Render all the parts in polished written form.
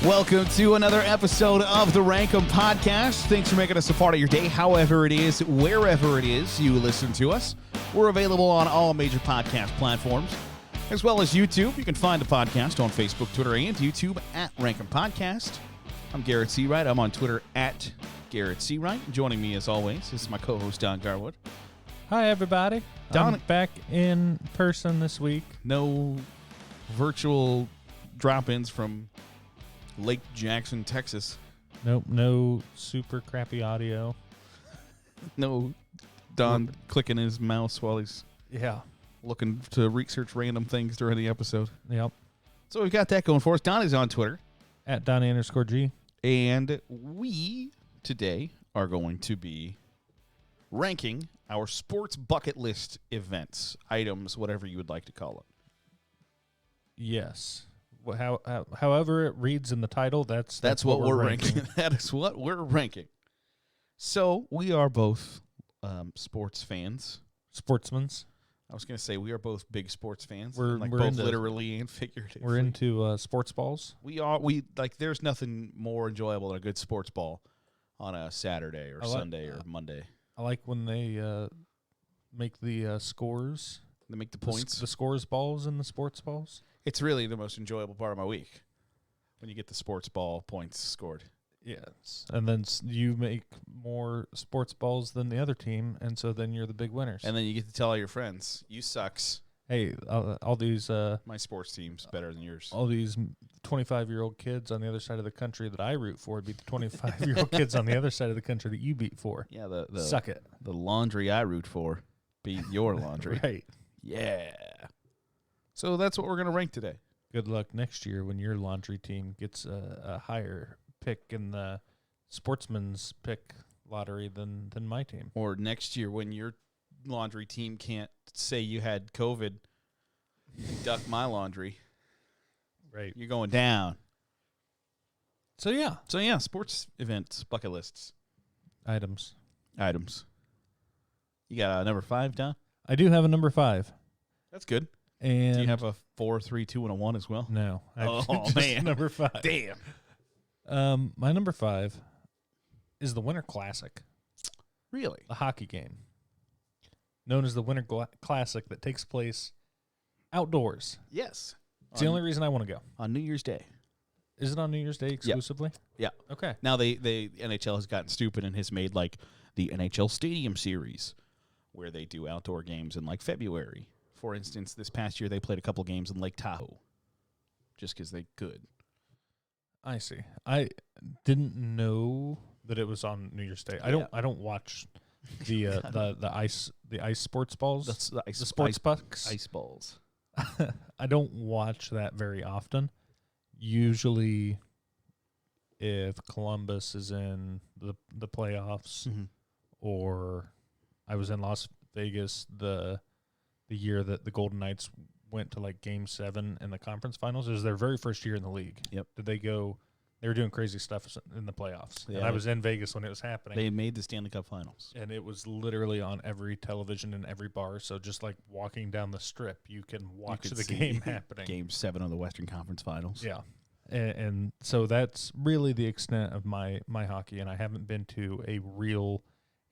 Welcome to another episode of the Rankum Podcast. Thanks for making us a part of your day, however it is, wherever it is you listen to us. We're available on all major podcast platforms, as well as YouTube. You can find the podcast on Facebook, Twitter, and YouTube at Rankum Podcast. I'm Garrett Seawright. I'm on Twitter at Garrett Seawright. Joining me, as always, is my co-host, Don Garwood. Hi, everybody. Don- I'm back in person this week. No virtual drop-ins from Lake Jackson, Texas. Nope, no super crappy audio. No Don clicking his mouse while he's looking to research random things during the episode. Yep. So we've got that going for us. Don is on Twitter. At Donnie_G. And we today are going to be ranking our sports bucket list events, items, whatever you would like to call it. Yes. However it reads in the title, that's what we're ranking. That is what we're ranking. So we are both sports fans. Sportsmans. I was going to say we are both big sports fans. We're both into, literally and figuratively. We're into sports balls. We there's nothing more enjoyable than a good sports ball on a Saturday or Sunday or Monday. I like when they make the scores. They make the points. The scores balls and the sports balls. It's really the most enjoyable part of my week when you get the sports ball points scored. Yes. And then you make more sports balls than the other team, and so then you're the big winners. And then you get to tell all your friends, you sucks. Hey, all these... my sports team's better than yours. All these 25-year-old kids on the other side of the country that I root for beat the 25-year-old kids on the other side of the country that you beat for. Yeah, the suck it. The laundry I root for beat your laundry. Right. Yeah. So that's what we're going to rank today. Good luck next year when your laundry team gets a higher pick in the sportsman's pick lottery than my team. Or next year when your laundry team can't say you had COVID and duck my laundry. Right. You're going down. So, yeah. Sports events, bucket lists. Items. You got a number 5, Don? I do have a number 5. That's good. And do you have a 4, 3, 2, and a 1 as well? No. Oh, man. Number 5. Damn. My number 5 is the Winter Classic. Really? A hockey game. Known as the Winter Classic that takes place outdoors. Yes. It's the only reason I want to go. On New Year's Day. Is it on New Year's Day exclusively? Yeah. Okay. Now the NHL has gotten stupid and has made like the NHL Stadium Series where they do outdoor games in like February. For instance, this past year they played a couple games in Lake Tahoe just because they could. I see. I didn't know that it was on New Year's Day. Yeah. I don't watch the ice sports balls. That's the sports pucks. Ice balls. I don't watch that very often. Usually, if Columbus is in the playoffs, or I was in Las Vegas the year that the Golden Knights went to like Game 7 in the conference finals. It was their very first year in the league. Yep. Did they go? They were doing crazy stuff in the playoffs. Yeah, and I was in Vegas when it was happening. They made the Stanley Cup Finals. And it was literally on every television in every bar. So just like walking down the strip, you can watch the game happening. Game 7 of the Western Conference Finals. Yeah. And so that's really the extent of my hockey. And I haven't been to a real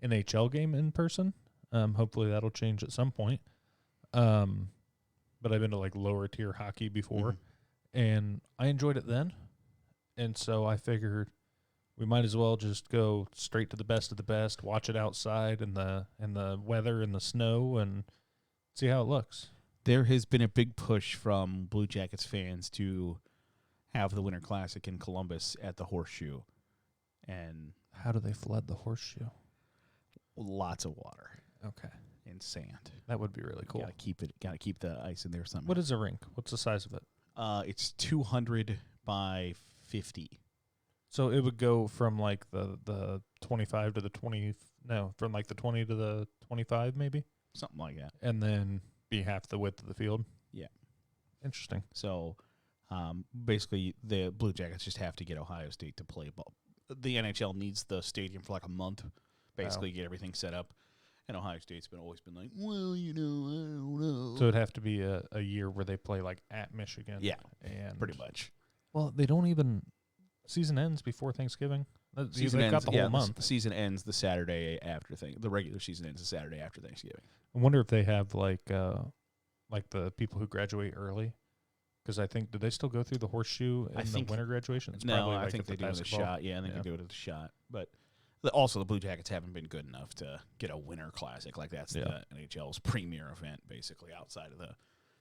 NHL game in person. Hopefully that'll change at some point. But I've been to like lower tier hockey before, and I enjoyed it then. And so I figured we might as well just go straight to the best of the best, watch it outside in the weather and the snow, and see how it looks. There has been a big push from Blue Jackets fans to have the Winter Classic in Columbus at the Horseshoe. And how do they flood the Horseshoe? Lots of water. Okay. And sand. That would be really cool. Gotta keep the ice in there somehow. What is a rink? What's the size of it? It's 200 by 50. So it would go from like the 25 to the 20. No, from like the 20 to the 25, maybe something like that, and then be half the width of the field. Yeah, interesting. So, basically, the Blue Jackets just have to get Ohio State to play ball. The NHL needs the stadium for like a month, basically get everything set up. And Ohio State's always been like, well, I don't know. So it'd have to be a year where they play like at Michigan. Yeah, and pretty much. Well, they don't even season ends before Thanksgiving. Season They've ends, got the whole month. The season ends the Saturday after the regular season ends the Saturday after Thanksgiving. I wonder if they have like the people who graduate early. Because I think, do they still go through the horseshoe in the winter graduation? It's probably I like think they do the basketball. shot. Yeah, I think they do it at the shot. But also, the Blue Jackets haven't been good enough to get a winter classic. Like, that's the NHL's premier event, basically, outside of the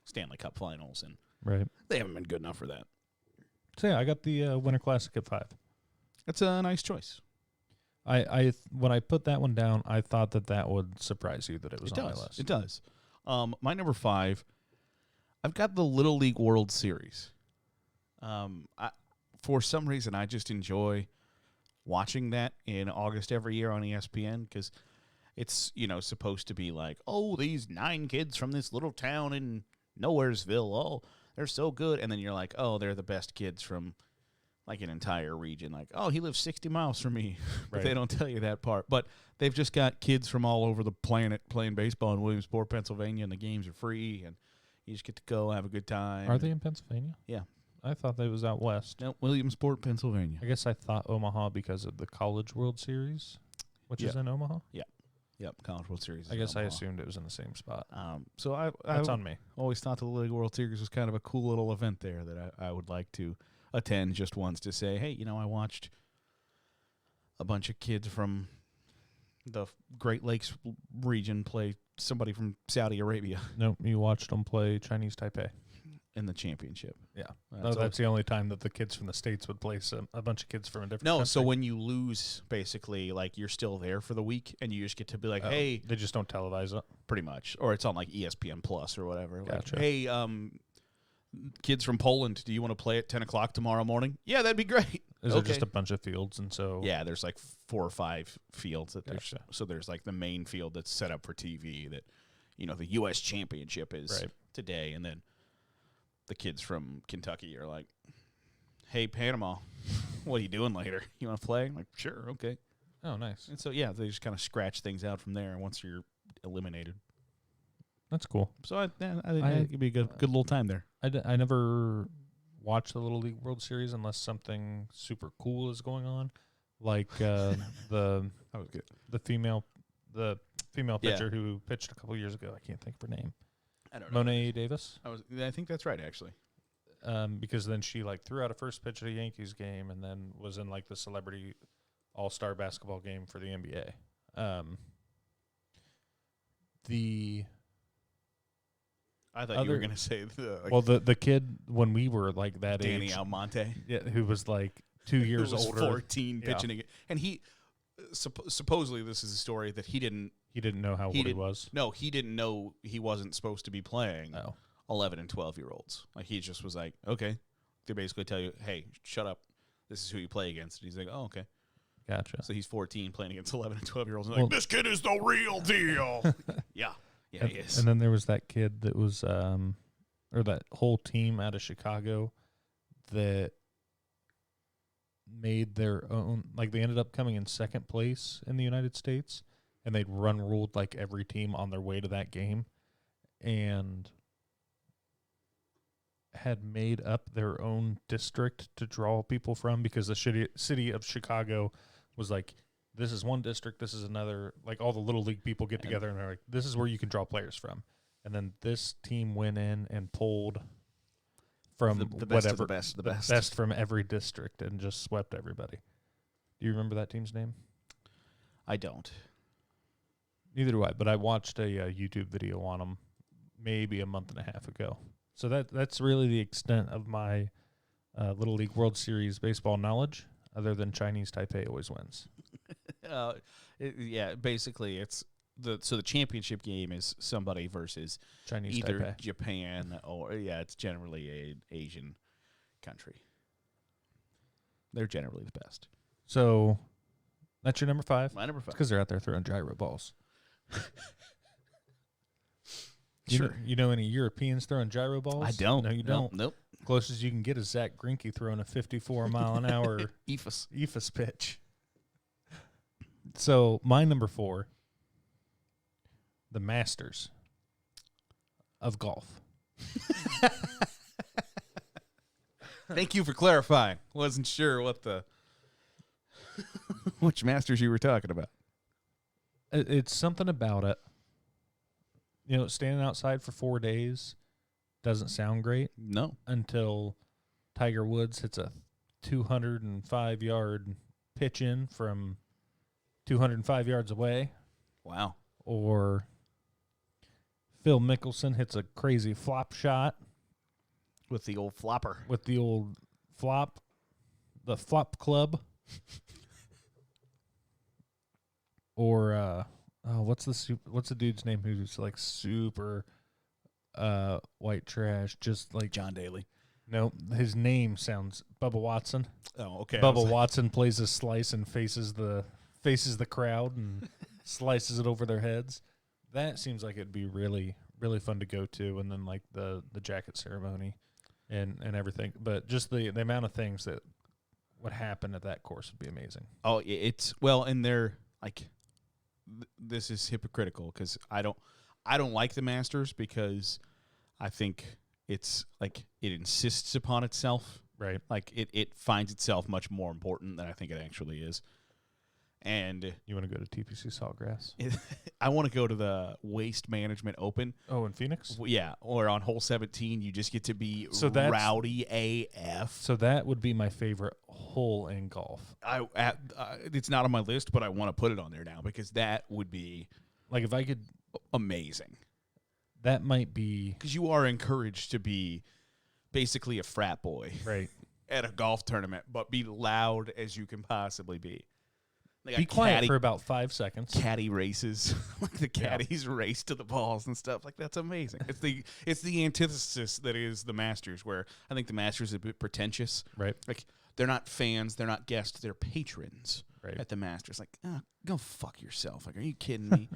Stanley Cup Finals. And they haven't been good enough for that. So, yeah, I got the winter classic at 5. That's a nice choice. When I put that one down, I thought that would surprise you that it was on my list. It does. My number 5, I've got the Little League World Series. For some reason, I just enjoy watching that in August every year on ESPN because it's, supposed to be like, oh, these 9 kids from this little town in Nowheresville, oh, they're so good. And then you're like, oh, they're the best kids from like an entire region. Like, oh, he lives 60 miles from me. But they don't tell you that part. But they've just got kids from all over the planet playing baseball in Williamsport, Pennsylvania, and the games are free, and you just get to go have a good time. Are they in Pennsylvania? Yeah. I thought they was out west. No, Williamsport, Pennsylvania. I guess I thought Omaha because of the College World Series, which is in Omaha. Yep, College World Series. I guess I assumed it was in the same spot. So that's on me. Always thought the Little League World Series was kind of a cool little event there that I would like to attend just once to say, hey, I watched a bunch of kids from the Great Lakes region play somebody from Saudi Arabia. Nope, you watched them play Chinese Taipei in the championship. Yeah, that's the only time that the kids from the States would play a bunch of kids from a different country. So when you lose, basically, like, you're still there for the week, and you just get to be like, hey. They just don't televise it? Pretty much. Or it's on, like, ESPN Plus or whatever. Gotcha. Like, hey, kids from Poland, do you want to play at 10 o'clock tomorrow morning? Yeah, that'd be great. Is there just a bunch of fields? And so yeah, there's like 4 or 5 fields. Gotcha. So there's like the main field that's set up for TV that, the U.S. Championship is today, and then the kids from Kentucky are like, hey, Panama, what are you doing later? You want to play? I'm like, sure, okay. Oh, nice. And so, yeah, they just kind of scratch things out from there once you're eliminated. That's cool. So I think it'd be a good little time there. I never watch the Little League World Series unless something super cool is going on, like the that was good. The female pitcher who pitched a couple years ago. I can't think of her name. I don't know. Monet Davis. I think that's right, actually. Because then she threw out a first pitch at a Yankees game and then was in the celebrity all-star basketball game for the NBA. I thought you were going to say the kid when we were that Danny age, Almonte, who was 2 years older, 14, pitching again, and he supposedly this is a story that he didn't know how old he was. No, he didn't know he wasn't supposed to be playing 11 and 12-year-olds. Like, he just was like, okay, they basically tell you, hey, shut up. This is who you play against. And he's like, oh, okay. Gotcha. So he's 14 playing against 11 and 12-year-olds. And this kid is the real deal. Yeah, he is. And then there was that kid that was, or that whole team out of Chicago that made their own, they ended up coming in second place in the United States, and they'd ruled every team on their way to that game, and had made up their own district to draw people from, because the city of Chicago was this is one district, this is another. All the Little League people get together and they're like, this is where you can draw players from. And then this team went in and pulled from the best of the best from every district and just swept everybody. Do you remember that team's name? I don't. Neither do I, but I watched a YouTube video on them maybe a month and a half ago. So that's really the extent of my Little League World Series baseball knowledge, other than Chinese Taipei always wins. Basically it's the championship game is somebody versus Chinese either Taipei. Japan or it's generally an Asian country. They're generally the best. So that's your number 5? My number 5. Because they're out there throwing gyro balls. Sure. You know any Europeans throwing gyro balls? I don't. No, you don't. Nope. Closest you can get is Zach Greinke throwing a 54-mile-an-hour eephus pitch. So my number 4, the Masters of golf. Thank you for clarifying. Wasn't sure what the which Masters you were talking about. It's something about it. You know, standing outside for 4 days doesn't sound great No. until Tiger Woods hits a 205-yard pitch in from 205 yards away. Wow. Or Phil Mickelson hits a crazy flop shot With the old flopper. with the old flop, the flop club. Or what's the dude's name who's like super white trash? Just like John Daly. no, his name sounds Bubba Watson. Oh, okay. Bubba Watson plays a slice and faces the crowd and slices it over their heads. That seems like it'd be really, really fun to go to, and then like the jacket ceremony and everything. But just the amount of things that would happen at that course would be amazing. Oh, it's well, and they're like, this is hypocritical because I don't like the Masters because I think it's like it insists upon itself. Right. Like it finds itself much more important than I think it actually is. And You want to go to TPC Sawgrass? I want to go to the Waste Management Open. Oh, in Phoenix? Yeah, or on hole 17, you just get to be So that's- rowdy AF. So that would be my favorite hole in golf. It's not on my list, but I want to put it on there now because that would be Like if I could, amazing. that might be Because you are encouraged to be basically a frat boy right. at a golf tournament, but be loud as you can possibly be. They Be got quiet for about 5 seconds. caddy races, like the caddies race to the balls and stuff. Like that's amazing. It's the antithesis that is the Masters, where I think the Masters is a bit pretentious. Right. Like they're not fans, they're not guests, they're patrons Right. at the Masters. Like, go fuck yourself. Like, are you kidding me?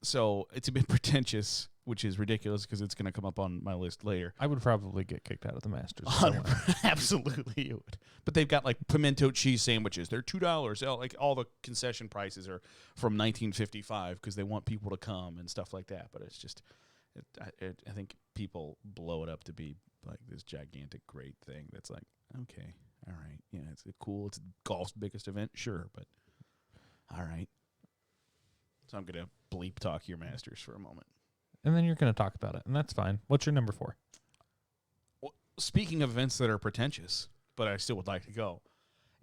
So it's a bit pretentious, which is ridiculous because it's going to come up on my list later. I would probably get kicked out of the Masters. if I went. Absolutely, you would. But they've got like pimento cheese sandwiches. They're $2. Like all the concession prices are from 1955 because they want people to come and stuff like that. But it's just, I think people blow it up to be like this gigantic, great thing. That's like, okay, all right, yeah, it's cool. It's golf's biggest event, sure, but all right. So I'm gonna bleep talk your Masters for a moment. And then you're going to talk about it, and that's fine. What's your number 4? Well, speaking of events that are pretentious, but I still would like to go,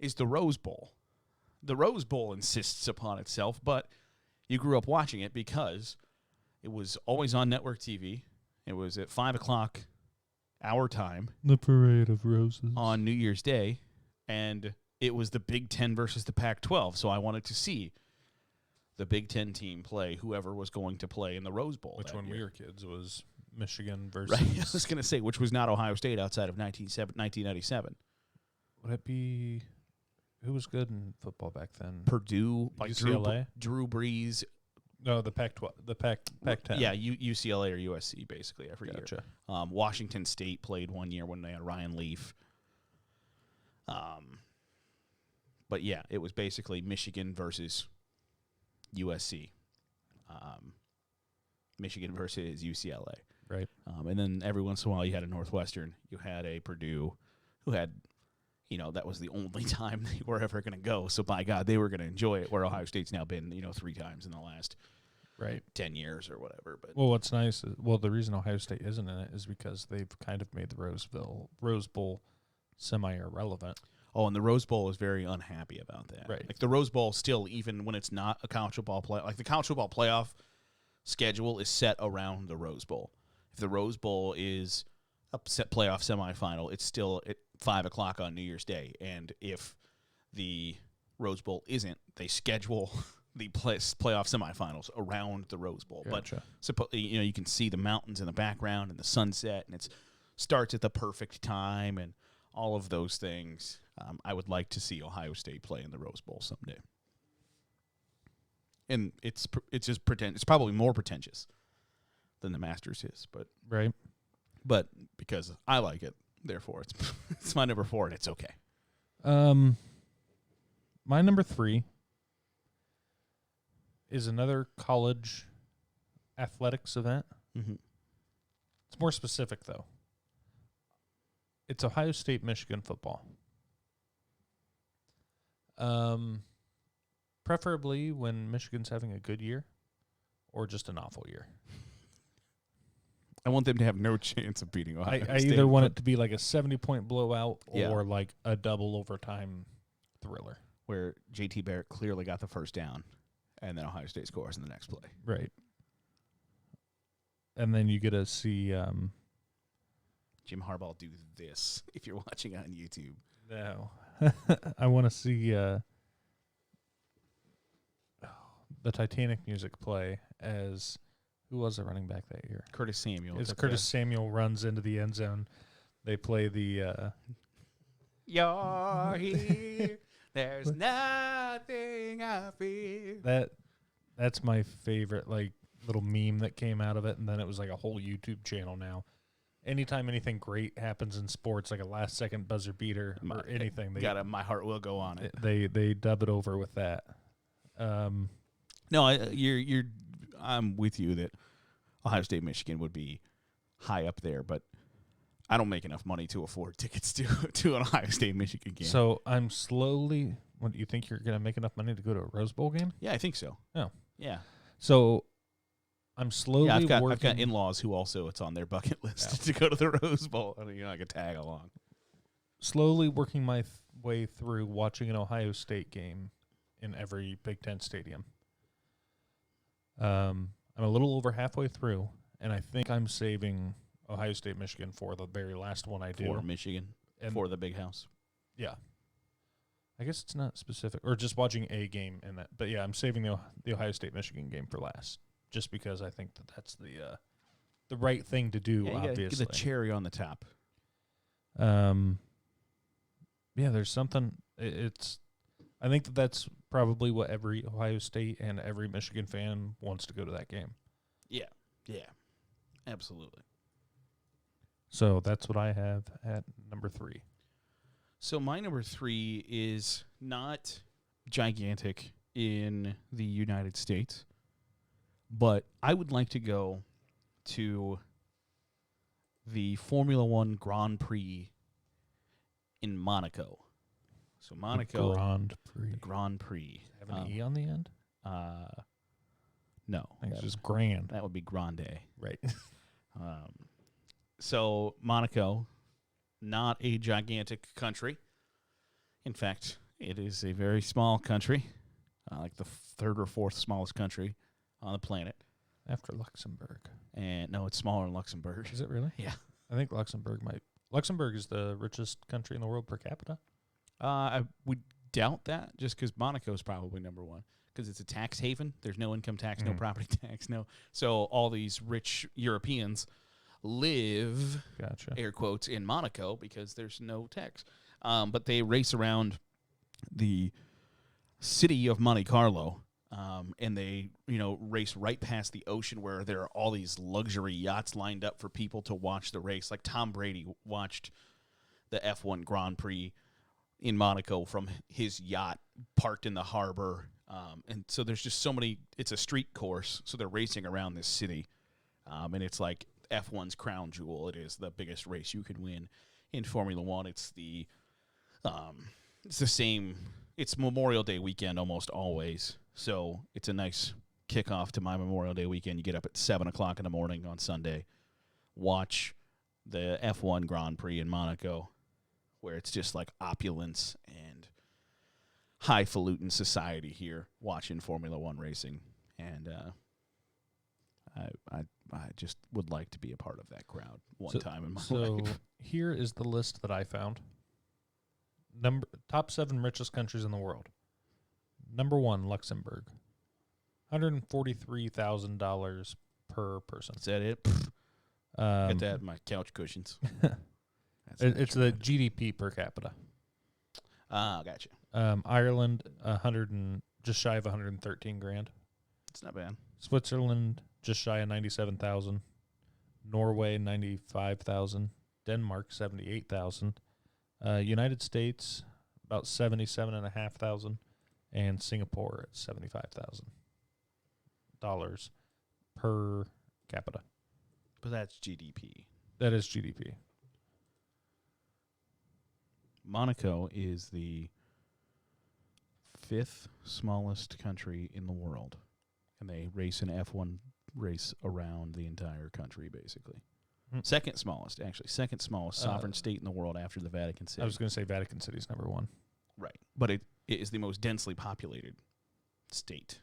is the Rose Bowl. The Rose Bowl insists upon itself, but you grew up watching it because it was always on network TV. It was at 5 o'clock our time The Parade of Roses. on New Year's Day, and it was the Big Ten versus the Pac-12, so I wanted to see the Big Ten team play whoever was going to play in the Rose Bowl. Which that when year. we were kids was Michigan versus. Right, I was going to say, which was not Ohio State outside of 1997. Would it be. Who was good in football back then? Purdue, like UCLA? Drew Brees. No, the Pac-12. The Pac-10. Yeah, UCLA or USC, basically, every year. Gotcha. Washington State played one year when they had Ryan Leaf. But yeah, it was basically Michigan versus USC. Michigan versus UCLA. Right. And then every once in a while you had a Northwestern, you had a Purdue who had, that was the only time they were ever going to go. So by God, they were going to enjoy it, where Ohio State's now been, 3 times in the last 10 years or whatever. But Well, what's nice is, the reason Ohio State isn't in it is because they've kind of made the Rose Bowl semi-irrelevant. Oh, and the Rose Bowl is very unhappy about that. Right. Like the Rose Bowl still, even when it's not a college football play, like the college football playoff schedule is set around the Rose Bowl. If the Rose Bowl is a set playoff semifinal, it's still at 5 o'clock on New Year's Day. And if the Rose Bowl isn't, they schedule the playoff semifinals around the Rose Bowl. Gotcha. But you can see the mountains in the background and the sunset, and it starts at the perfect time and all of those things. I would like to see Ohio State play in the Rose Bowl someday. And it's just it's probably more pretentious than the Masters is, but because I like it, therefore it's my number 4 and it's okay. My number 3 is another college athletics event. Mm-hmm. It's more specific though. It's Ohio State, Michigan football. Preferably when Michigan's having a good year or just an awful year. I want them to have no chance of beating Ohio I State. either want it to be like a 70-point blowout Yeah. or like a double overtime thriller. Where JT Barrett clearly got the first down, and then Ohio State scores in the next play. Right. And then you get to see Jim Harbaugh do this if you're watching on YouTube. no. I want to see the Titanic music play as who was the running back that year? Curtis Samuel. As Curtis Samuel runs into the end zone, they play the You're here. There's nothing I fear. That's my favorite like little meme that came out of it, and then it was like a whole YouTube channel now. Anytime anything great happens in sports, like a last second buzzer beater or anything, they My Heart Will Go On it. They dub it over with that. No, I'm with you that Ohio State, Michigan would be high up there, but I don't make enough money to afford tickets to an Ohio State, Michigan game. So I'm slowly. What do you think you're going to make enough money to go to a Rose Bowl game? Yeah, I think so. Oh, yeah. So I'm slowly. Yeah, I've got working. in-laws who also it's on their bucket list to go to the Rose Bowl. I mean, I could tag along. Slowly working my way through watching an Ohio State game in every Big Ten stadium. I'm a little over halfway through, and I think I'm saving Ohio State, Michigan for the very last one I do. For Michigan, and for the Big House. Yeah. I guess it's not specific, or just watching a game in that. But yeah, I'm saving the Ohio State, Michigan game for last, just because I think that's the right thing to do. Yeah, obviously, get the cherry on the top. Yeah, there's something. I think that's probably what every Ohio State and every Michigan fan wants to go to that game. Yeah, absolutely. So that's what I have at number 3. So my number 3 is not gigantic in the United States, but I would like to go to the Formula One Grand Prix in Monaco. So Monaco, The Grand Prix. Have an E on the end? No, I think it's just grand. that would be Grande. Right. So Monaco, not a gigantic country. In fact, it is a very small country, like the third or fourth smallest country on the planet. After Luxembourg. And no, it's smaller than Luxembourg. Is it really? Yeah. I think Luxembourg is the richest country in the world per capita. I would doubt that, just because Monaco is probably number one, because it's a tax haven. There's no income tax, no property tax, no. So all these rich Europeans live, Gotcha. air quotes, in Monaco because there's no tax. But they race around the city of Monte Carlo, and they, race right past the ocean where there are all these luxury yachts lined up for people to watch the race. Like Tom Brady watched the F1 Grand Prix in Monaco from his yacht parked in the harbor. And so there's just so many, it's a street course, so they're racing around this city. And it's like F1's crown jewel. It is the biggest race you could win in Formula One. It's the same, it's Memorial Day weekend almost always. So it's a nice kickoff to my Memorial Day weekend. You get up at 7 o'clock in the morning on Sunday, watch the F1 Grand Prix in Monaco, where it's just like opulence and highfalutin society here watching Formula One racing. And I just would like to be a part of that crowd one time in my life. So here is the list that I found. Top 7 richest countries in the world. Number 1, Luxembourg. $143,000 per person. Is that it? Get that in my couch cushions. It's the GDP per capita. Gotcha. Ireland, just shy of 113 grand. It's not bad. Switzerland, just shy of 97,000. Norway, 95,000. Denmark, 78,000. United States, about 77,500, and Singapore at $75,000 per capita. But that's GDP. That is GDP. Monaco is the 5th smallest country in the world, and they race an F1 race around the entire country, basically. Second smallest sovereign state in the world after the Vatican City. I was going to say Vatican City's number one. Right. But it is the most densely populated state.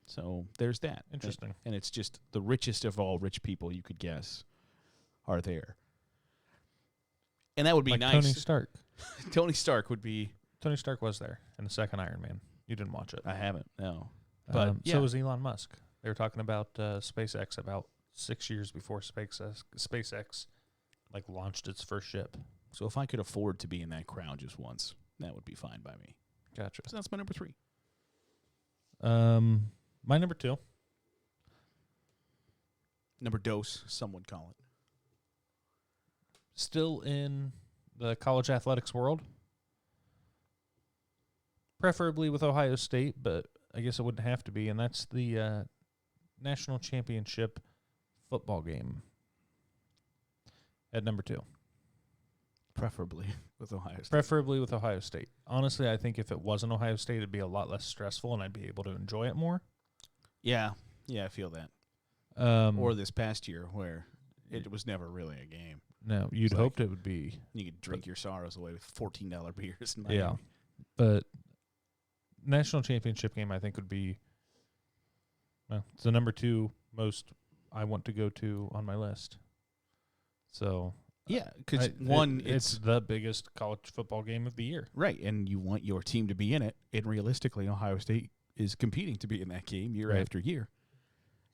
So there's that. Interesting. And it's just the richest of all rich people you could guess are there. And that would be like nice. Tony Stark. Tony Stark would be... Tony Stark was there in the second Iron Man. You didn't watch it. I haven't, no. But So was Elon Musk. They were talking about SpaceX about 6 years before SpaceX like launched its first ship. So if I could afford to be in that crowd just once, that would be fine by me. Gotcha. So that's my number 3. My number 2. Number dose, some would call it. Still in the college athletics world. Preferably with Ohio State, but I guess it wouldn't have to be, and that's the national championship football game at number 2. Preferably with Ohio State. Preferably with Ohio State. Honestly, I think if it wasn't Ohio State, it'd be a lot less stressful, and I'd be able to enjoy it more. Yeah, I feel that. Or this past year where it was never really a game. No, you'd It's hoped it would be. You could drink your sorrows away with $14 beers. In Yeah, but national championship game, I think, would be. Well, it's the number 2 most I want to go to on my list. So yeah, because it's the biggest college football game of the year, right? And you want your team to be in it. And realistically, Ohio State is competing to be in that game year after year.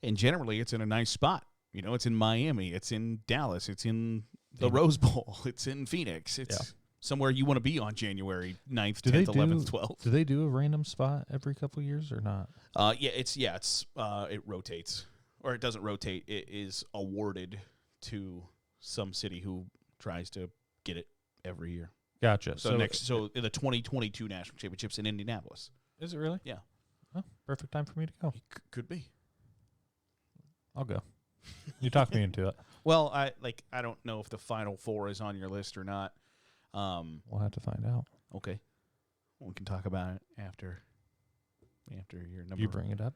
And generally, it's in a nice spot. You know, it's in Miami, it's in Dallas, it's in the Rose Bowl, it's in Phoenix. It's somewhere you want to be on January 9th, 10th, 11th, 12th. Do they do a random spot every couple of years or not? It rotates. Or it doesn't rotate. It is awarded to some city who tries to get it every year. Gotcha. So in the 2022 national championships in Indianapolis. Is it really? Yeah. Oh, perfect time for me to go. Could be. I'll go. You talked me into it. Well, I don't know if the Final Four is on your list or not. We'll have to find out. Okay. We can talk about it after your number. You bring it up.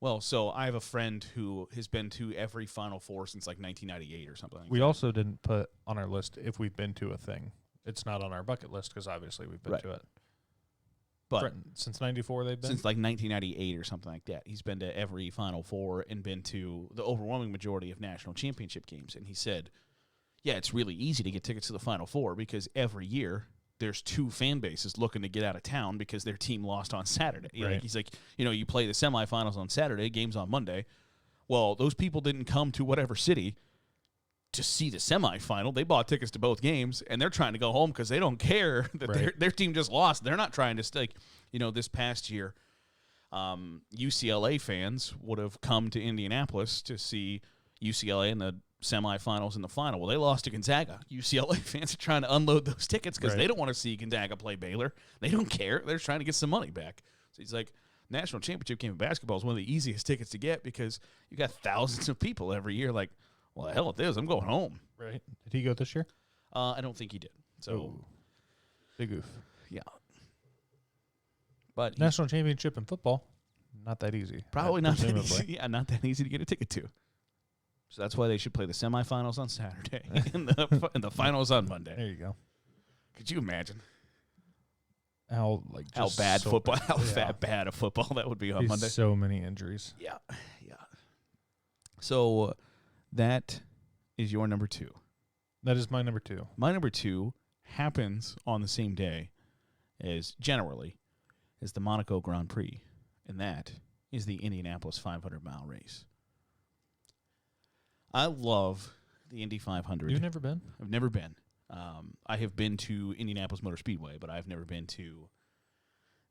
Well, so I have a friend who has been to every Final Four since like 1998 or something like We that. also didn't put on our list if we've been to a thing. It's not on our bucket list because obviously we've been to it. But since 94 they've been? Since like 1998 or something like that. He's been to every Final Four and been to the overwhelming majority of national championship games. And he said, yeah, it's really easy to get tickets to the Final Four because every year there's 2 fan bases looking to get out of town because their team lost on Saturday. Right. Like, he's like, you play the semifinals on Saturday, games on Monday. Well, those people didn't come to whatever city to see the semifinal. They bought tickets to both games, and they're trying to go home because they don't care that their team just lost. They're not trying to stay. This past year, UCLA fans would have come to Indianapolis to see UCLA in the semifinals and the final. Well, they lost to Gonzaga. UCLA fans are trying to unload those tickets because they don't want to see Gonzaga play Baylor. They don't care. They're trying to get some money back. So he's like, national championship game of basketball is one of the easiest tickets to get because you got thousands of people every year like, well, the hell with this. I'm going home. Right. Did he go this year? I don't think he did. So, big oof. Yeah. But national championship in football, not that easy. Probably not that easy. Yeah, not that easy to get a ticket to. So that's why they should play the semifinals on Saturday and the finals on Monday. There you go. Could you imagine how bad a football that would be on Monday? So many injuries. Yeah. So that is your number 2. That is my number 2. My number 2 happens on the same day as the Monaco Grand Prix, and that is the Indianapolis 500-mile race. I love the Indy 500. You've never been? I've never been. I have been to Indianapolis Motor Speedway, but I've never been to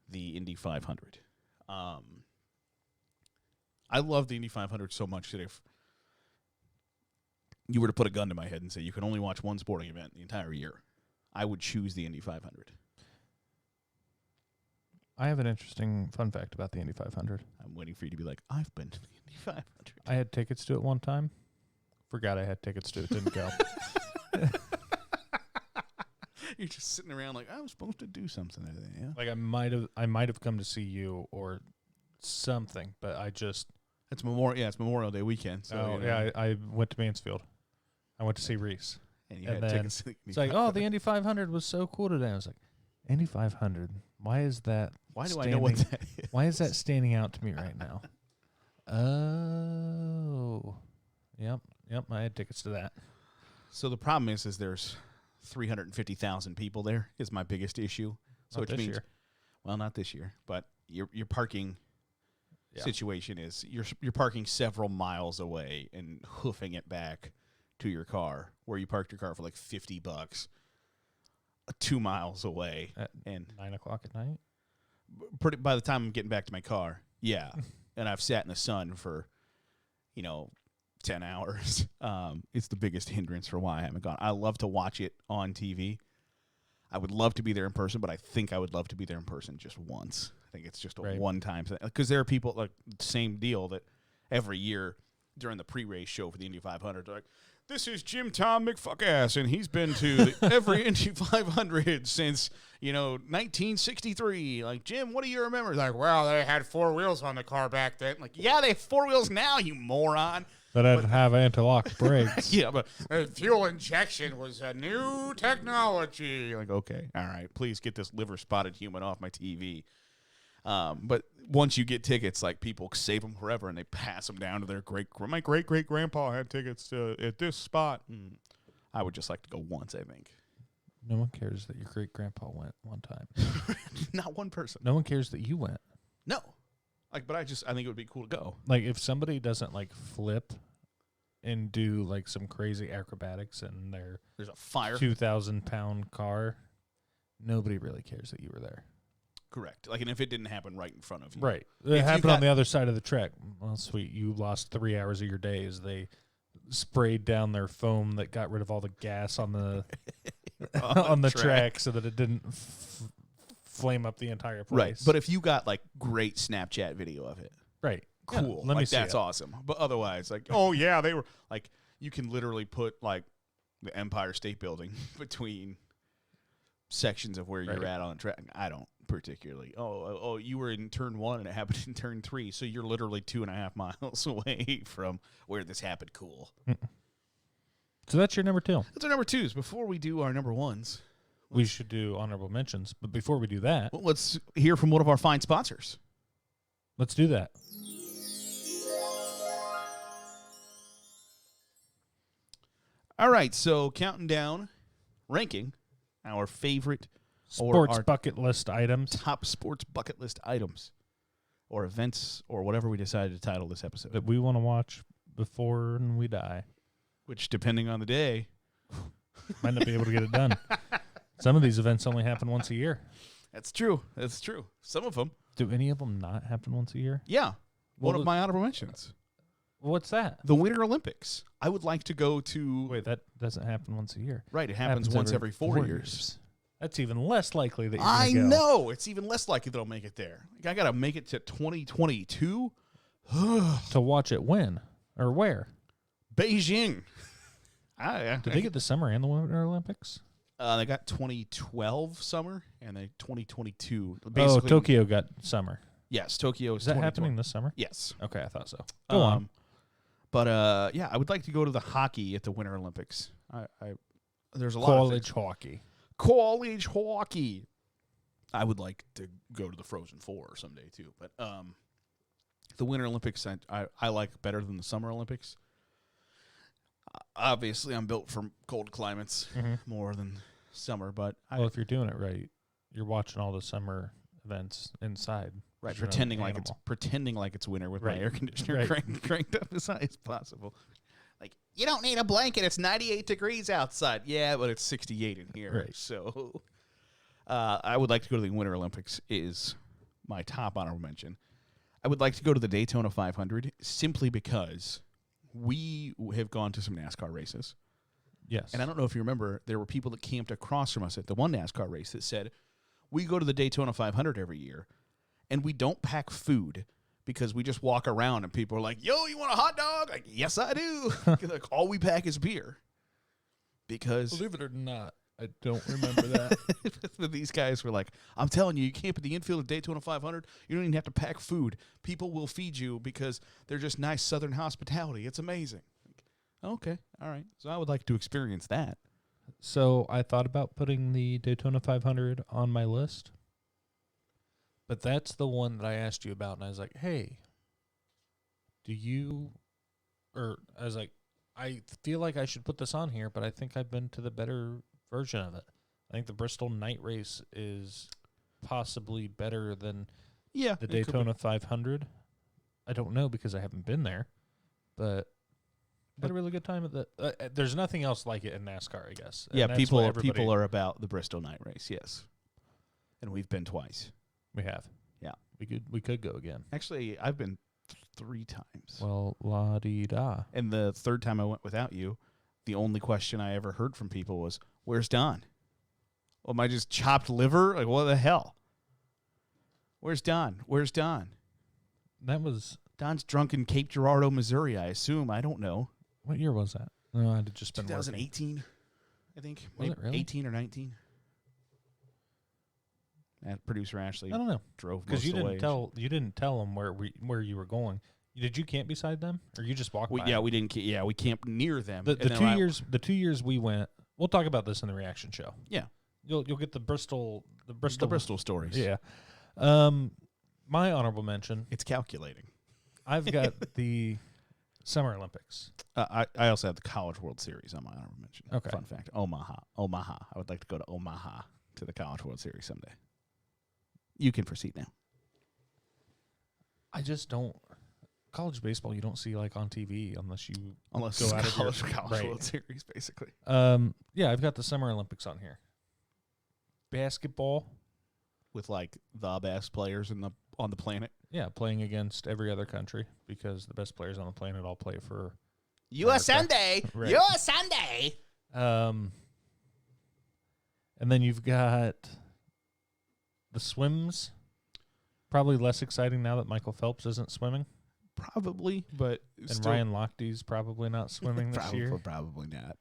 the Indy 500. I love the Indy 500 so much that if you were to put a gun to my head and say you can only watch one sporting event the entire year, I would choose the Indy 500. I have an interesting fun fact about the Indy 500. I'm waiting for you to be like, I've been to the Indy 500. I had tickets to it one time. Forgot I had tickets to it. Didn't go. You're just sitting around like, I was supposed to do something today. Yeah. Like I might have come to see you or something, but I just. It's Memorial Day weekend. So, I went to Mansfield. I went to see Reese. And you had tickets. It's like, oh, the Indy 500 was so cool today. I was like, Indy 500. Why is that? Why do I know what that is? Why is that standing out to me right now? Oh, yep. I had tickets to that. So the problem is there's 350,000 people there. Is my biggest issue. So Not which means, year. well, not this year, but your parking situation is you're parking several miles away and hoofing it back to your car, where you parked your car for like $50, 2 miles away, and 9:00 at night. By the time I'm getting back to my car, yeah, and I've sat in the sun for, 10 hours. It's the biggest hindrance for why I haven't gone. I love to watch it on TV. I would love to be there in person, but I think I would love to be there in person just once. I think it's just a one-time thing. Because there are people, like, same deal that every year during the pre-race show for the Indy 500, they're like, this is Jim Tom McFuckass, and he's been to every Indy 500 since, 1963. Like, Jim, what do you remember? Like, well, they had 4 wheels on the car back then. Like, yeah, they have 4 wheels now, you moron. But I'd have anti-lock brakes. Yeah, but fuel injection was a new technology. Like, okay, all right, please get this liver-spotted human off my TV. But once you get tickets, like, people save them forever, and they pass them down to their my great-great-grandpa had tickets at this spot. I would just like to go once, I think. No one cares that your great-grandpa went one time. Not one person. No one cares that you went. No. Like, but I think it would be cool to go. Like, if somebody doesn't, like, flip and do, like, some crazy acrobatics in there's a fire 2,000-pound car, nobody really cares that you were there. Correct. Like, and if it didn't happen right in front of you. Right. It happened on the other side of the track. Well, sweet. You lost 3 hours of your day as they sprayed down their foam that got rid of all the gas on the on the track so that it didn't flame up the entire place. Right. But if you got, like, great Snapchat video of it. Right. Cool. Yeah, let me see that's it. awesome. But otherwise, like, oh, yeah, they were, like, you can literally put, like, the Empire State Building between sections of where you're at on the track. I don't particularly. Oh, you were in turn 1 and it happened in turn 3, so you're literally 2.5 miles away from where this happened. Cool. So that's your number 2. That's our number 2s. Before we do our number 1s, we should do honorable mentions. But before we do that, well, let's hear from one of our fine sponsors. Let's do that. All right, so counting down, ranking our favorite sports bucket list items, top sports bucket list items, or events, or whatever we decided to title this episode. That we want to watch before we die. Which, depending on the day, might not be able to get it done. Some of these events only happen once a year. That's true. That's true. Some of them. Do any of them not happen once a year? Yeah. One of my honorable mentions. What's that? The Winter Olympics. I would like to go to... Wait, that doesn't happen once a year. Right, it happens once every 4 years. That's even less likely that you're I go. know. It's even less likely that I'll make it there. Like, I got to make it to 2022. To watch it when? Or where? Beijing. Did they get the summer and the Winter Olympics? They got 2012 summer and they 2022. Oh, Tokyo got summer. Yes, Tokyo is that happening this summer? Yes. Okay, I thought so. Go on. But yeah, I would like to go to the hockey at the Winter Olympics. There's a lot college hockey. College hockey. I would like to go to the Frozen Four someday too. But the Winter Olympics I like better than the Summer Olympics. Obviously, I'm built for cold climates more than summer. But if you're doing it right, you're watching all the summer events inside. Right, pretending like it's winter with my air conditioner cranked up as high as possible. Like, you don't need a blanket. It's 98 degrees outside. Yeah, but it's 68 in here. Right. So I would like to go to the Winter Olympics is my top honorable mention. I would like to go to the Daytona 500 simply because we have gone to some NASCAR races. Yes. And I don't know if you remember, there were people that camped across from us at the one NASCAR race that said, we go to the Daytona 500 every year, and we don't pack food because we just walk around and people are like, yo, you want a hot dog? Like, yes, I do. Like, all we pack is beer. Because believe it or not, I don't remember that. But these guys were like, I'm telling you, you can't put the infield at Daytona 500. You don't even have to pack food. People will feed you because they're just nice Southern hospitality. It's amazing. Okay, all right. So I would like to experience that. So I thought about putting the Daytona 500 on my list, but that's the one that I asked you about, and I was like, hey, I was like, I feel like I should put this on here, but I think I've been to the better version of it. I think the Bristol Night Race is possibly better than the Daytona 500. I don't know because I haven't been there, but had a really good time at the. There's nothing else like it in NASCAR, I guess. And Yeah, that's people what people are about the Bristol Night Race, yes. And we've been twice. We have. Yeah. We could go again. Actually, I've been 3 times. Well, la-di-da. And the third time I went without you, the only question I ever heard from people was, where's Don? Well, am I just chopped liver? Like, what the hell? Where's Don? Where's Don? That was... Don's drunk in Cape Girardeau, Missouri, I assume. I don't know. What year was that? No, I'd just been 2018, I think. Was it really? 18 or 19. And producer Ashley I don't know. drove Because most of the way. you didn't tell them where you were going. Did you camp beside them, or you just walked by? Yeah, we didn't. Yeah, we camped near them. The 2 years we went. We'll talk about this in the reaction show. Yeah, you'll get the Bristol stories. Yeah. My honorable mention. It's calculating. I've got the Summer Olympics. I also have the College World Series on my honorable mention. Okay. Fun fact: Omaha. I would like to go to Omaha to the College World Series someday. You can proceed now. I just don't. College baseball you don't see like on TV unless you go out of College World Series, basically. Yeah, I've got the Summer Olympics on here. Basketball with like the best players on the planet. Yeah, playing against every other country because the best players on the planet all play for U.S. Sunday. Right. U.S. Sunday. And then you've got the swims. Probably less exciting now that Michael Phelps isn't swimming. Probably, but and Ryan Lochte's probably not swimming this year. Probably not.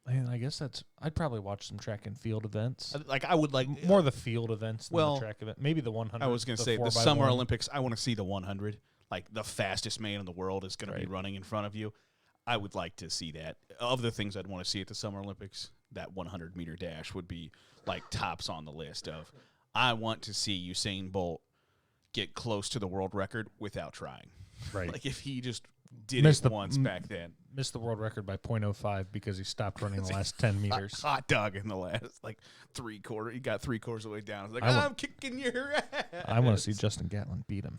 I guess I'd probably watch some track and field events. Like I would like more the field events than the track event. Maybe the 100. I was going to say the Summer Olympics. I want to see the 100. Like the fastest man in the world is going to be running in front of you. I would like to see that. Of the things I'd want to see at the Summer Olympics, that 100-meter dash would be like tops on the list of. I want to see Usain Bolt get close to the world record without trying. Right. Like if he just did it once back then. Missed the world record by 0.05 because he stopped running the last 10 meters. Hot dog in the last like 3/4. He got 3/4 of the way down. He's like, I'm kicking your ass. I want to see Justin Gatlin beat him.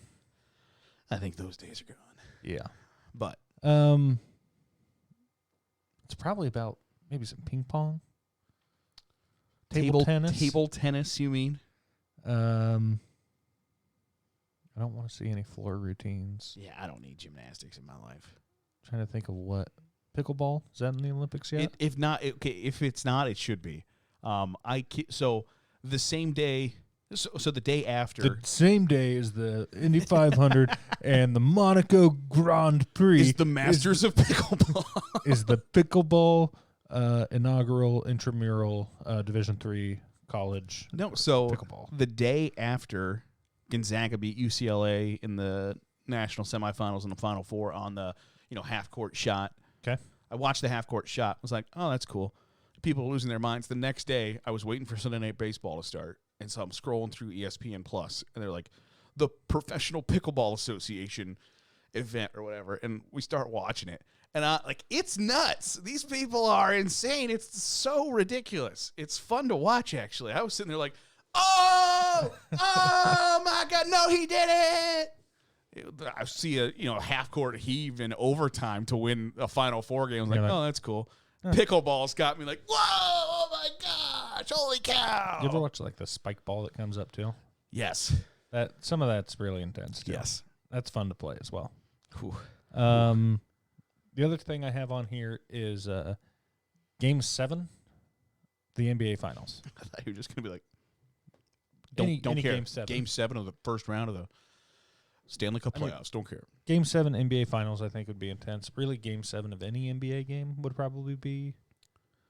I think those days are gone. Yeah. But it's probably about maybe some ping pong. Table tennis. Table tennis, you mean? I don't want to see any floor routines. Yeah, I don't need gymnastics in my life. I'm trying to think of what. Pickleball? Is that in the Olympics yet? If not, if it's not, it should be. So the same day, so the day after. The same day as the Indy 500 and the Monaco Grand Prix. Is the Masters of Pickleball. Is the pickleball inaugural intramural Division III college pickleball. The day after Gonzaga beat UCLA in the national semifinals and the Final Four on the half-court shot. Okay. I watched the half-court shot. I was like, oh, that's cool. People are losing their minds. The next day, I was waiting for Sunday Night Baseball to start, and so I'm scrolling through ESPN Plus, and they're like, the Professional Pickleball Association event or whatever, and we start watching it. And it's nuts. These people are insane. It's so ridiculous. It's fun to watch, actually. I was sitting there like, oh my God, no, he didn't. I see a half court heave in overtime to win a Final Four game. I was like, oh, that's cool. Pickleball's got me like, whoa, oh my gosh, holy cow. You ever watch like the spike ball that comes up too? Yes. Some of that's really intense too. Yes. That's fun to play as well. Whew. The other thing I have on here is Game 7, the NBA Finals. I thought you were just going to be like, don't care. Game 7 of the first round of the Stanley Cup playoffs. Don't care. Game 7 NBA Finals, I think, would be intense. Really, Game 7 of any NBA game would probably be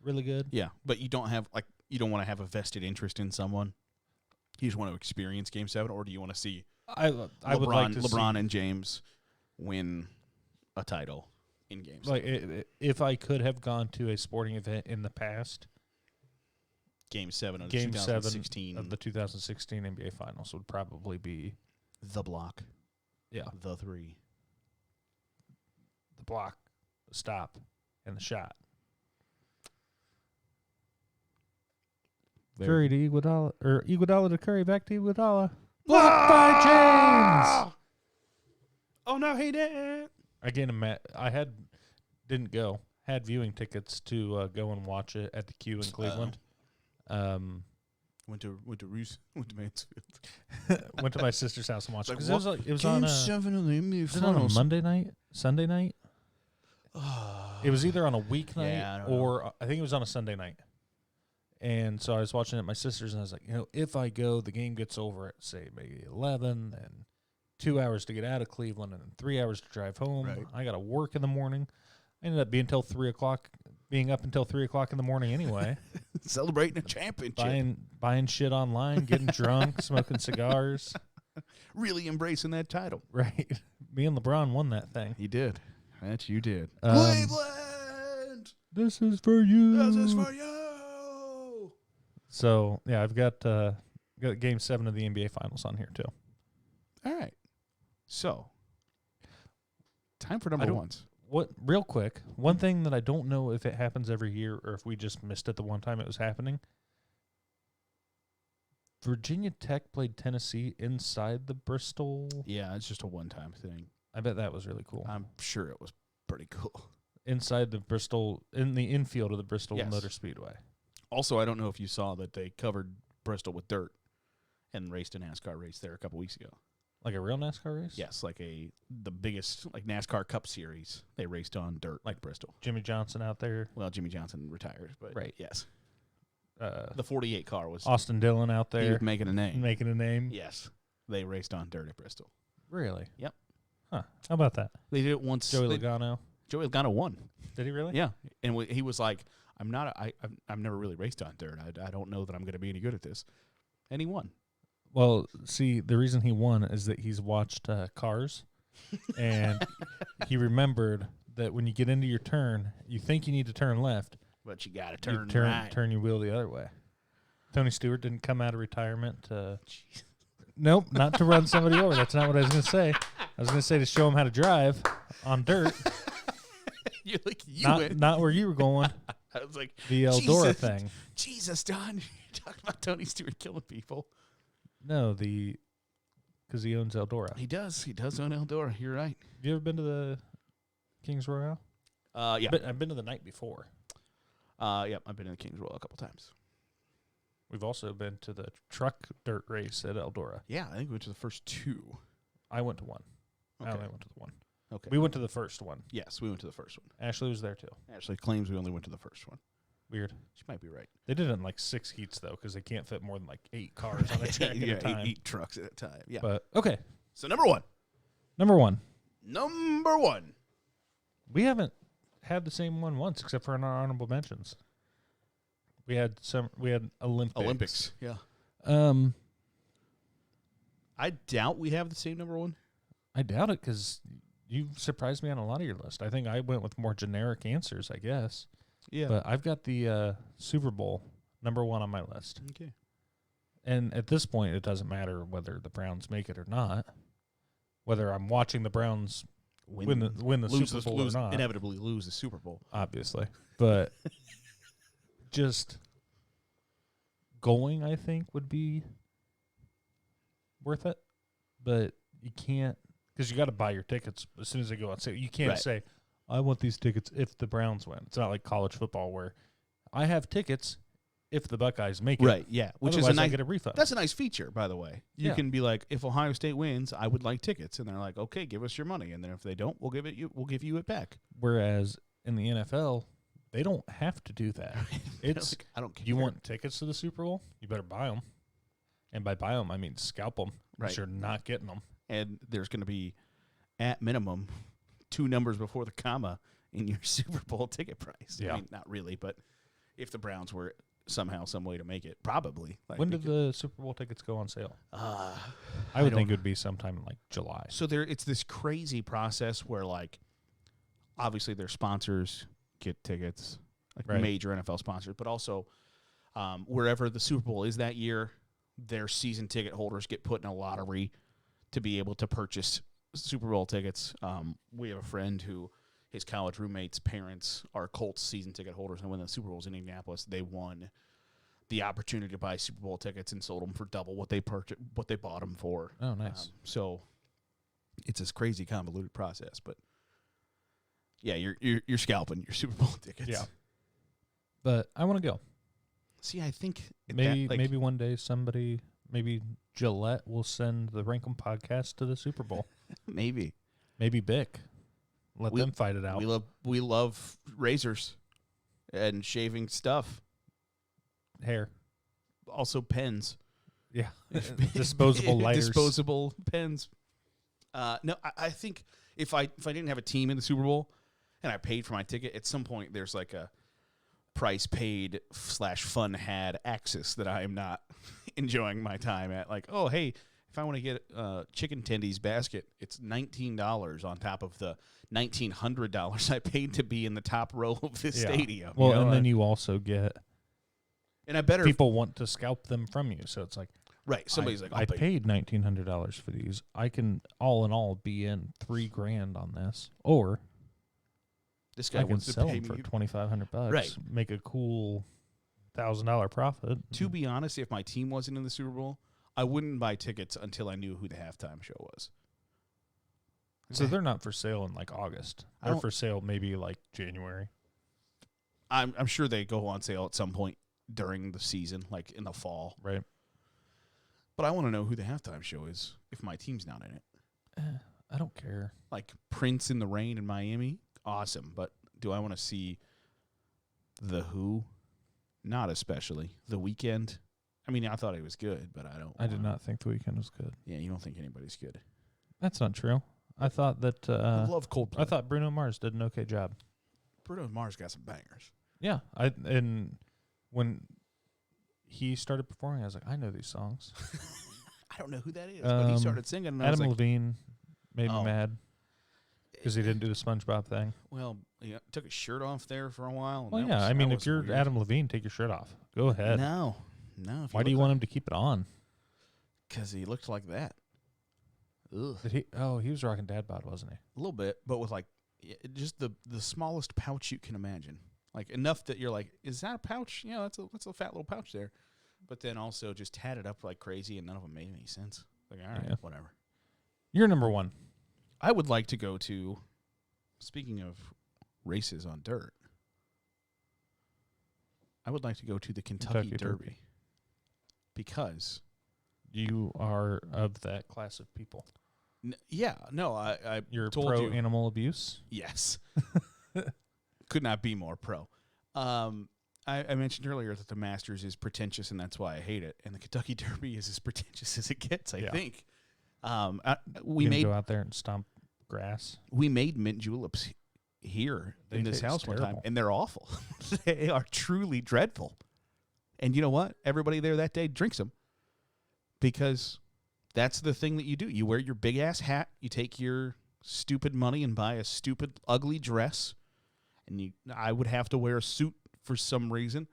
really good. Yeah, but you don't want to have a vested interest in someone. You just want to experience Game 7, or do you want to see I would like to LeBron see, and James win a title in Game 7? like if I could have gone to a sporting event in the past, Game 7 of Game 2016 7 of the 2016 NBA Finals would probably be the block, the the three. block, the stop, and the shot. Curry to Iguodala, or Iguodala to Curry, back to Iguodala. Blocked by James. Oh no, he didn't. Again, didn't go. Had viewing tickets to go and watch it at the Q in Cleveland. Went to Mansfield. Went to my sister's house and watched it. Like, 'Cause it was on Game 7 of the NBA was it on a Finals. Monday night, Sunday night. It was either on a weeknight Yeah, I don't or I think it was on a Sunday night. And so I was watching it at my sister's, and I was like, if I go, the game gets over at, say, maybe 11, and 2 hours to get out of Cleveland, and 3 hours to drive home. Right. I got to work in the morning. I ended up being up until 3 o'clock in the morning anyway. Celebrating a championship. Buying shit online, getting drunk, smoking cigars. Really embracing that title. Right. Me and LeBron won that thing. You did. That you did. Cleveland! This is for you. This is for you. So, yeah, I've got Game 7 of the NBA Finals on here, too. All right. So, time for number ones. Real quick, one thing that I don't know if it happens every year or if we just missed it the one time it was happening. Virginia Tech played Tennessee inside the Bristol. Yeah, it's just a one-time thing. I bet that was really cool. I'm sure it was pretty cool. Inside the Bristol, in the infield of the Bristol Yes. Motor Speedway. Also, I don't know if you saw that they covered Bristol with dirt and raced a NASCAR race there a couple weeks ago. Like a real NASCAR race? Yes, like the biggest NASCAR Cup Series. They raced on dirt like Bristol. Jimmy Johnson out there. Well, Jimmy Johnson retired, but Right. yes. The The 48 car was Austin Dillon out he there was making a name. making a name. Yes. They raced on dirt at Bristol. Really? Yep. Huh. How about that? They did it once. Joey Logano. Joey Logano won. Did he really? Yeah. And he was like, I've never really raced on dirt. I don't know that I'm going to be any good at this. And he won. Well, see, the reason he won is that he's watched Cars, and he remembered that when you get into your turn, you think you need to turn left, But you got to you turn right. turn your wheel the other way. Tony Stewart didn't come out of retirement. Nope, not to run somebody over. That's not what I was going to say. I was going to say to show him how to drive on dirt. You're like, not where you were going. I was like, The Eldora Jesus, thing. Jesus, Don, you're talking about Tony Stewart killing people. No, because he owns Eldora. He does own Eldora. You're right. Have you ever been to the Kings Royale? Yeah. I've been to the night before. Yeah, I've been in the Kings Royal a couple times. We've also been to the truck dirt race at Eldora. Yeah, I think we went to the first two. I went to one. Okay. I only went to the one. Okay. We went to the first one. Yes, we went to the first one. Ashley was there too. Ashley claims we only went to the first one. Weird. She might be right. They did it in like 6 heats though, because they can't fit more than like 8 cars on a track at a time. 8 trucks at a time. Yeah. But okay, So number one. number one. We haven't had the same one once, except for in our honorable mentions. We had Olympics. Yeah. Um, I doubt we have the same number one. I doubt it because you surprised me on a lot of your list. I think I went with more generic answers, I guess. Yeah. But I've got the Super Bowl number one on my list. Okay. And at this point, it doesn't matter whether the Browns make it or not. Whether I'm watching the Browns win the Super Bowl or not. Inevitably lose the Super Bowl. Obviously. But just going, I think, would be worth it. But you can't, because you got to buy your tickets as soon as they go on sale. You can't say, I want these tickets if the Browns win. It's not like college football where I have tickets if the Buckeyes make it. Right, yeah. Which Otherwise, is a I nice, get a refund. that's a nice feature, by the way. You Yeah. can be like, if Ohio State wins, I would like tickets. And they're like, okay, give us your money. And then if they don't, we'll give you it back. Whereas in the NFL, they don't have to do that. It's like, I don't care. you want tickets to the Super Bowl, you better buy them. And by buy them, I mean scalp them. Right. You're not getting them. And there's going to be, at minimum, 2 numbers before the comma in your Super Bowl ticket price. Yeah. I mean, not really, but if the Browns were somehow, some way to make it. Probably. Like, When did the Super Bowl tickets go on sale? I would don't think it would be sometime in like July. So it's this crazy process where, like, obviously their sponsors get tickets, like Right. major NFL sponsors, but also wherever the Super Bowl is that year, their season ticket holders get put in a lottery to be able to purchase Super Bowl tickets. We have a friend who his college roommates' parents are Colts season ticket holders, and when the Super Bowl was in Indianapolis, they won the opportunity to buy Super Bowl tickets and sold them for double what they bought them for. Oh, nice. So it's this crazy convoluted process, but yeah, you're scalping your Super Bowl tickets. Yeah. But I want to go. See, I think Maybe one day maybe Gillette will send the Rankum podcast to the Super Bowl. maybe Bic. Let them fight it out. we love razors and shaving stuff. Hair. Also pens. Yeah. Disposable lighters. Disposable pens. No, I think if I didn't have a team in the Super Bowl and I paid for my ticket, at some point there's like a price paid / fun had axis that I am not enjoying my time at. Like, oh, hey, if I want to get a chicken tendies basket, it's $19 on top of the $1,900 I paid to be in the top row of the stadium. Well, and then you also get and I better people want to scalp them from you. So it's like, right, somebody's I paid $1,900 for these. I can all in all be in $3,000 on this, or this guy I can wants to sell pay them for me. $2,500. Right. Make a cool $1,000 profit. To be honest, if my team wasn't in the Super Bowl, I wouldn't buy tickets until I knew who the halftime show was. So they're not for sale in like August. I They're don't- for sale maybe like January. I'm sure they go on sale at some point during the season, like in the fall. Right. But I want to know who the halftime show is if my team's not in it. I don't care. Like Prince in the Rain in Miami, awesome. But do I want to see The Who? Not especially. The Weeknd? I mean, I thought he was good, but I did not think The Weeknd was good. Yeah, you don't think anybody's good. That's not true. I thought that I love Coldplay. I thought Bruno Mars did an okay job. Bruno Mars got some bangers. Yeah, and when he started performing, I was like, I know these songs. I don't know who that is, but he started singing, and I was Adam like, Levine made me mad because he didn't do the SpongeBob thing. well, he took his shirt off there for a while. And Well, that yeah, was- I mean, that if was you're weird. Adam Levine, take your shirt off. Go ahead. No. Why do you want him to keep it on? Because he looked like that. Ugh. Did he? Oh, he was rocking dad bod, wasn't he? A little bit, but with like just the smallest pouch you can imagine. Like enough that you're like, is that a pouch? Yeah, that's a fat little pouch there. But then also just tatted up like crazy, and none of them made any sense. Like, all right, Yeah. whatever. You're number one. I would like to go to, speaking of races on dirt, I would like to go to the Kentucky Derby. Because You are of that class of people. I You're told pro you. animal abuse. Yes. Could not be more pro. I mentioned earlier that the Masters is pretentious, and that's why I hate it. And the Kentucky Derby is as pretentious as it gets, I think. We You gonna made go out there and stomp grass. mint juleps here They in this taste house one time, terrible. and they're awful. They are truly dreadful. And you know what? Everybody there that day drinks them because that's the thing that you do. You wear your big ass hat, you take your stupid money and buy a stupid, ugly dress, and I would have to wear a suit for some reason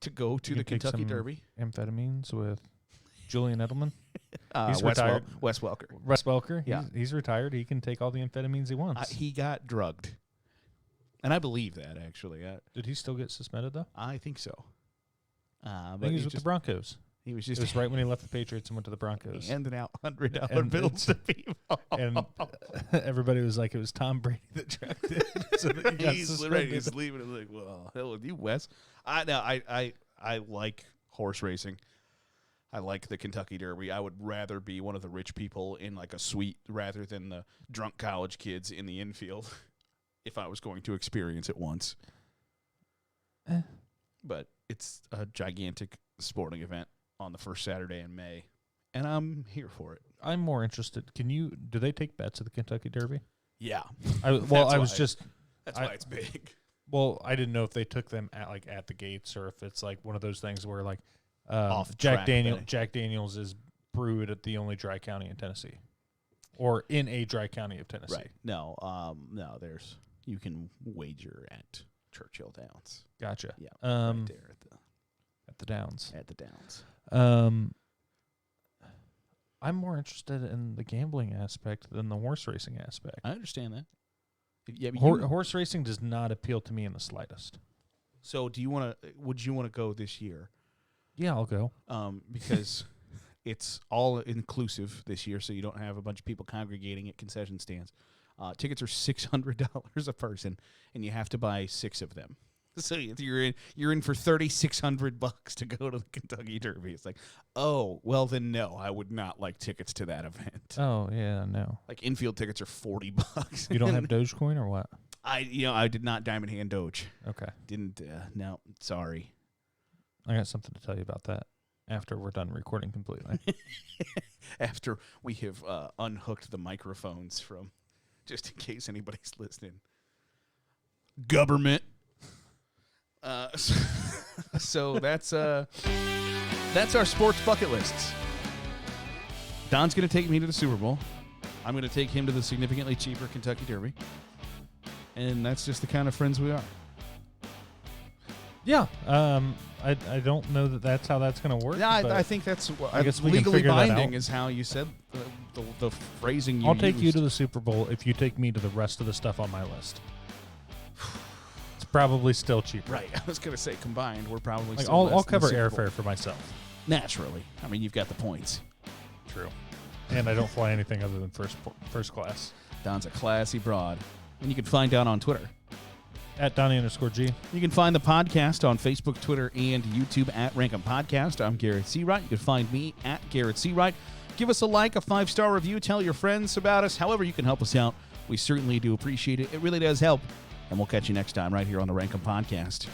to go to You the can take Kentucky some Derby. Amphetamines with Julian Edelman. He's Wes retired. Wes Welker. Russ Welker. Yeah. He's retired. He can take all the amphetamines he wants. He got drugged. And I believe that, actually. Did he still get suspended, though? I think so. I But think he was with the Broncos. he was It just was right when he left the Patriots and went to the Broncos. handing out $100 And- bills to people. And everybody was like, it was Tom Brady that drugged it. So that he got he's literally suspended. just leaving it like, well, hell with you, Wes. I like horse racing. I like the Kentucky Derby. I would rather be one of the rich people in like a suite rather than the drunk college kids in the infield if I was going to experience it once. But it's a gigantic sporting event on the first Saturday in May, and I'm here for it. I'm more interested. Do they take bets at the Kentucky Derby? Yeah. I was why. just, That's I- why it's big. Well, I didn't know if they took them at the gates or if it's like one of those things where like Off Jack track, Jack Daniels is brewed at the only dry county in Tennessee, or in a dry county of Tennessee. Right. No. No. You can wager at Churchill Downs. Gotcha. Yeah. Right there at the Downs. At the Downs. I'm more interested in the gambling aspect than the horse racing aspect. I understand that. Yeah, but Horse racing does not appeal to me in the slightest. So, would you want to go this year? Yeah, I'll go. Because it's all inclusive this year, so you don't have a bunch of people congregating at concession stands. Tickets are $600 a person, and you have to buy 6 of them. So you're in for $3,600 to go to the Kentucky Derby. It's like, oh, well then no, I would not like tickets to that event. Oh yeah, no. Like infield tickets are $40. You don't have Dogecoin or what? I did not diamond hand Doge. Okay. Didn't no, sorry. I got something to tell you about that after we're done recording completely. After we have unhooked the microphones from, just in case anybody's listening. Government. So that's our sports bucket lists. Don's going to take me to the Super Bowl. I'm going to take him to the significantly cheaper Kentucky Derby. And that's just the kind of friends we are. Yeah. I don't know that that's how that's going to work. Yeah, I think that's I guess we legally can figure that binding out. is how you said the phrasing you I'll take you used. to the Super Bowl if you take me to the rest of the stuff on my list. It's probably still cheaper. Right. I was going to say combined, we're probably Like, still less I'll than the cover Super Bowl. airfare for myself. Naturally. I mean, you've got the points. True. And I don't fly anything other than first class. Don's a classy broad. And you can find Don on Twitter. At Donnie_G. You can find the podcast on Facebook, Twitter, and YouTube at Rankum Podcast. I'm Garrett Seawright. You can find me at Garrett Seawright. Give us a like, a 5-star review. Tell your friends about us. However you can help us out. We certainly do appreciate it. It really does help. And we'll catch you next time right here on the Rankum Podcast.